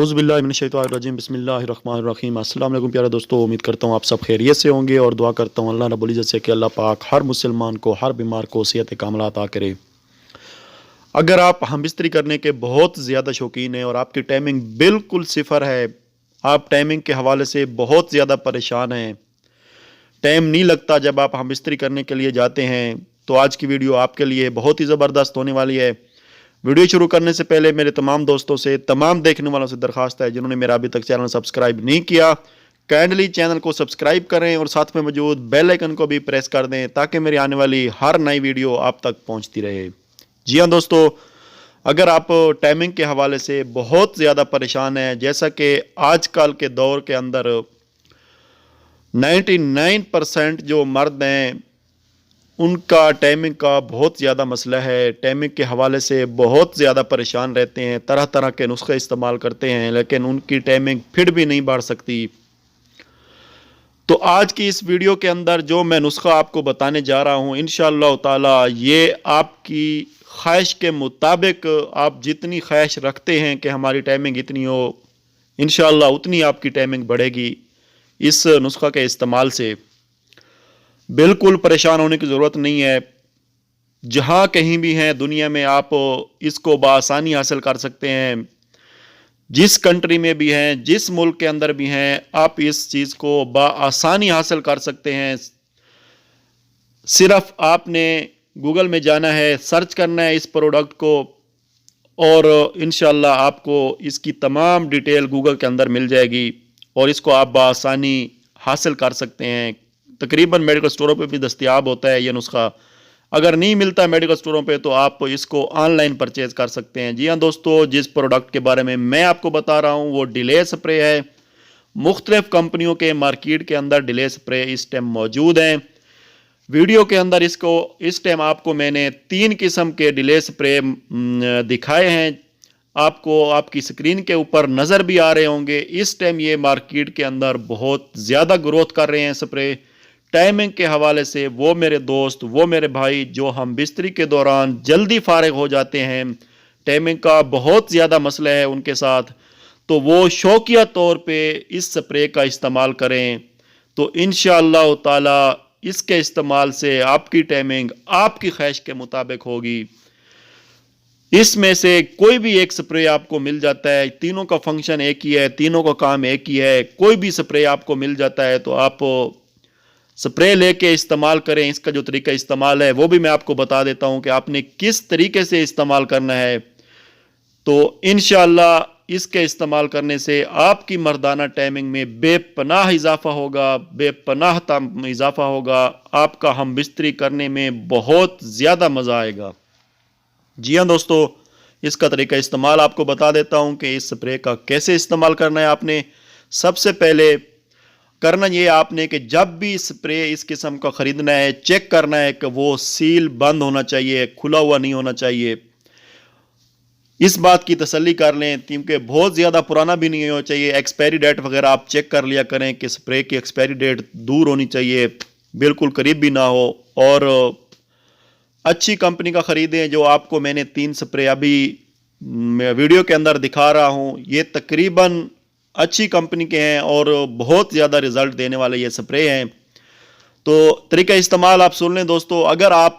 औज़ु बिल्लाहि मिनश्शैतानिर्रजीम बिस्मिल्लाहिर्रहमानिर्रहीम। अस्सलाम वालेकुम प्यारे दोस्तों, उम्मीद करता हूँ आप सब खैरियत से होंगे और दुआ करता हूँ अल्लाह रब्बुल इज़्ज़त से कि अल्लाह पाक हर मुसलमान को, हर बीमार को सेहत कामिला अता करे। अगर आप हमबिस्तरी करने के बहुत ज़्यादा शौकीन हैं और आपकी टाइमिंग बिल्कुल सिफर है, आप टाइमिंग के हवाले से बहुत ज़्यादा परेशान हैं, टाइम नहीं लगता जब आप हमबिस्तरी करने के लिए जाते हैं, तो आज की वीडियो आपके लिए बहुत ही ज़बरदस्त होने वाली है। वीडियो शुरू करने से पहले मेरे तमाम दोस्तों से, तमाम देखने वालों से दरख्वास्त है जिन्होंने मेरा अभी तक चैनल सब्सक्राइब नहीं किया, काइंडली चैनल को सब्सक्राइब करें और साथ में मौजूद बेल आइकन को भी प्रेस कर दें ताकि मेरी आने वाली हर नई वीडियो आप तक पहुंचती रहे। जी हाँ दोस्तों, अगर आप टाइमिंग के हवाले से बहुत ज़्यादा परेशान हैं, जैसा कि आजकल के दौर के अंदर 99% जो मर्द हैं उनका टाइमिंग का बहुत ज़्यादा मसला है। टाइमिंग के हवाले से बहुत ज़्यादा परेशान रहते हैं, तरह तरह के नुस्खे इस्तेमाल करते हैं, लेकिन उनकी टाइमिंग फिर भी नहीं बढ़ सकती। तो आज की इस वीडियो के अंदर जो मैं नुस्खा आपको बताने जा रहा हूँ, इंशाअल्लाह ताला ये आपकी ख्वाहिश के मुताबिक, आप जितनी ख्वाहिश रखते हैं कि हमारी टाइमिंग इतनी हो, इंशाअल्लाह उतनी आपकी टाइमिंग बढ़ेगी इस नुस्खा के इस्तेमाल से। बिल्कुल परेशान होने की ज़रूरत नहीं है। जहाँ कहीं भी हैं दुनिया में आप इसको बआसानी हासिल कर सकते हैं। जिस कंट्री में भी हैं, जिस मुल्क के अंदर भी हैं, आप इस चीज़ को बआसानी हासिल कर सकते हैं। सिर्फ आपने गूगल में जाना है, सर्च करना है इस प्रोडक्ट को और इंशाअल्लाह आपको इसकी तमाम डिटेल गूगल के अंदर मिल जाएगी और इसको आप बआसानी हासिल कर सकते हैं। तकरीबन मेडिकल स्टोरों पे भी दस्तयाब होता है ये नुस्खा। अगर नहीं मिलता मेडिकल स्टोरों पे तो आप इसको ऑनलाइन परचेज़ कर सकते हैं। जी हाँ दोस्तों, जिस प्रोडक्ट के बारे में मैं आपको बता रहा हूँ वो डिले स्प्रे है। मुख्तलिफ कंपनियों के मार्केट के अंदर डिले स्प्रे इस टाइम मौजूद हैं। वीडियो के अंदर इस टाइम आपको मैंने 3 किस्म के डिले स्प्रे दिखाए हैं। आपको आपकी स्क्रीन के ऊपर नज़र भी आ रहे होंगे। इस टाइम ये मार्केट के अंदर बहुत ज़्यादा ग्रोथ कर रहे हैं स्प्रे। टाइमिंग के हवाले से वो मेरे दोस्त, वो मेरे भाई जो हम बिस्तरी के दौरान जल्दी फारिग हो जाते हैं, टाइमिंग का बहुत ज़्यादा मसला है उनके साथ, तो वो शौकिया तौर पे इस स्प्रे का इस्तेमाल करें। तो इंशाअल्लाह ताला इसके इस्तेमाल से आपकी टाइमिंग आपकी ख्वाहिश के मुताबिक होगी। इसमें से कोई भी एक स्प्रे आपको मिल जाता है, तीनों का फंक्शन एक ही है, तीनों का काम एक ही है। कोई भी स्प्रे आपको मिल जाता है तो आप स्प्रे लेके इस्तेमाल करें। इसका जो तरीका इस्तेमाल है वो भी मैं आपको बता देता हूं कि आपने किस तरीके से इस्तेमाल करना है। तो इंशाअल्लाह इसके इस्तेमाल करने से आपकी मर्दाना टाइमिंग में बेपनाह इजाफा होगा, बेपनाह इजाफा होगा। आपका हम बिस्तरी करने में बहुत ज़्यादा मज़ा आएगा। जी हाँ दोस्तों, इसका तरीका इस्तेमाल आपको बता देता हूँ कि इस स्प्रे का कैसे इस्तेमाल करना है। आपने सबसे पहले करना ये आपने कि जब भी स्प्रे इस किस्म का ख़रीदना है, चेक करना है कि वो सील बंद होना चाहिए, खुला हुआ नहीं होना चाहिए। इस बात की तसल्ली कर लें क्योंकि बहुत ज़्यादा पुराना भी नहीं होना चाहिए। एक्सपायरी डेट वगैरह आप चेक कर लिया करें कि स्प्रे की एक्सपायरी डेट दूर होनी चाहिए, बिल्कुल करीब भी ना हो। और अच्छी कंपनी का ख़रीदें। जो आपको मैंने 3 स्प्रे अभी वीडियो के अंदर दिखा रहा हूँ, ये तकरीबन अच्छी कंपनी के हैं और बहुत ज़्यादा रिज़ल्ट देने वाले ये स्प्रे हैं। तो तरीका इस्तेमाल आप सुन लें दोस्तों। अगर आप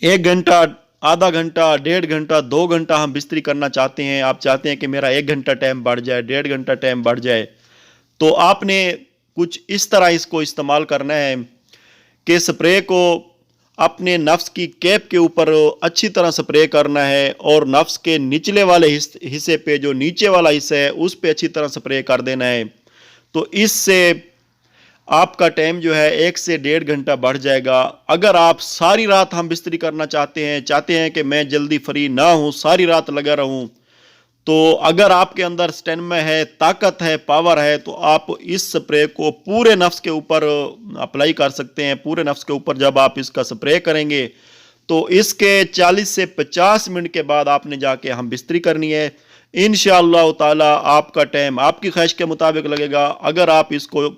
1 घंटा, आधा घंटा, 1.5 घंटा, 2 घंटा हम बिस्तरी करना चाहते हैं, आप चाहते हैं कि मेरा 1 घंटा टाइम बढ़ जाए, 1.5 घंटा टाइम बढ़ जाए, तो आपने कुछ इस तरह इसको इस्तेमाल करना है कि स्प्रे को अपने नफ्स की कैप के ऊपर अच्छी तरह स्प्रे करना है और नफ्स के निचले वाले हिस्से पे, जो नीचे वाला हिस्सा है, उस पे अच्छी तरह स्प्रे कर देना है। तो इससे आपका टाइम जो है 1 से 1.5 घंटा बढ़ जाएगा। अगर आप सारी रात हम बिस्तरी करना चाहते हैं कि मैं जल्दी फ्री ना हूँ, सारी रात लगा रहूँ, तो अगर आपके अंदर स्टेमिना है, ताकत है, पावर है, तो आप इस स्प्रे को पूरे नफ्स के ऊपर अप्लाई कर सकते हैं। पूरे नफ्स के ऊपर जब आप इसका स्प्रे करेंगे तो इसके 40 से 50 मिनट के बाद आपने जाके हम बिस्तरी करनी है। इंशाअल्लाह ताला आपका टाइम आपकी ख्वाहिश के मुताबिक लगेगा। अगर आप इसको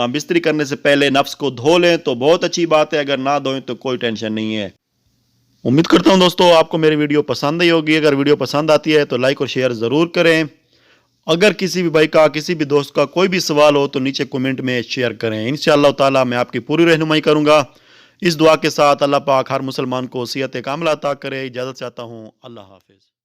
बिस्तरी करने से पहले नफ्स को धो लें तो बहुत अच्छी बात है, अगर ना धोएं तो कोई टेंशन नहीं है। امید کرتا ہوں دوستو آپ کو میری ویڈیو پسند آئی ہوگی. اگر ویڈیو پسند آتی ہے تو لائک اور شیئر ضرور کریں. اگر کسی بھی بھائی کا کسی بھی دوست کا کوئی بھی سوال ہو تو نیچے کومنٹ میں شیئر کریں. انشاءاللہ تعالی میں آپ کی پوری رہنمائی کروں گا. اس دعا کے ساتھ اللہ پاک ہر مسلمان کو صحت کاملہ عطا کرے. اجازت چاہتا ہوں. اللہ حافظ.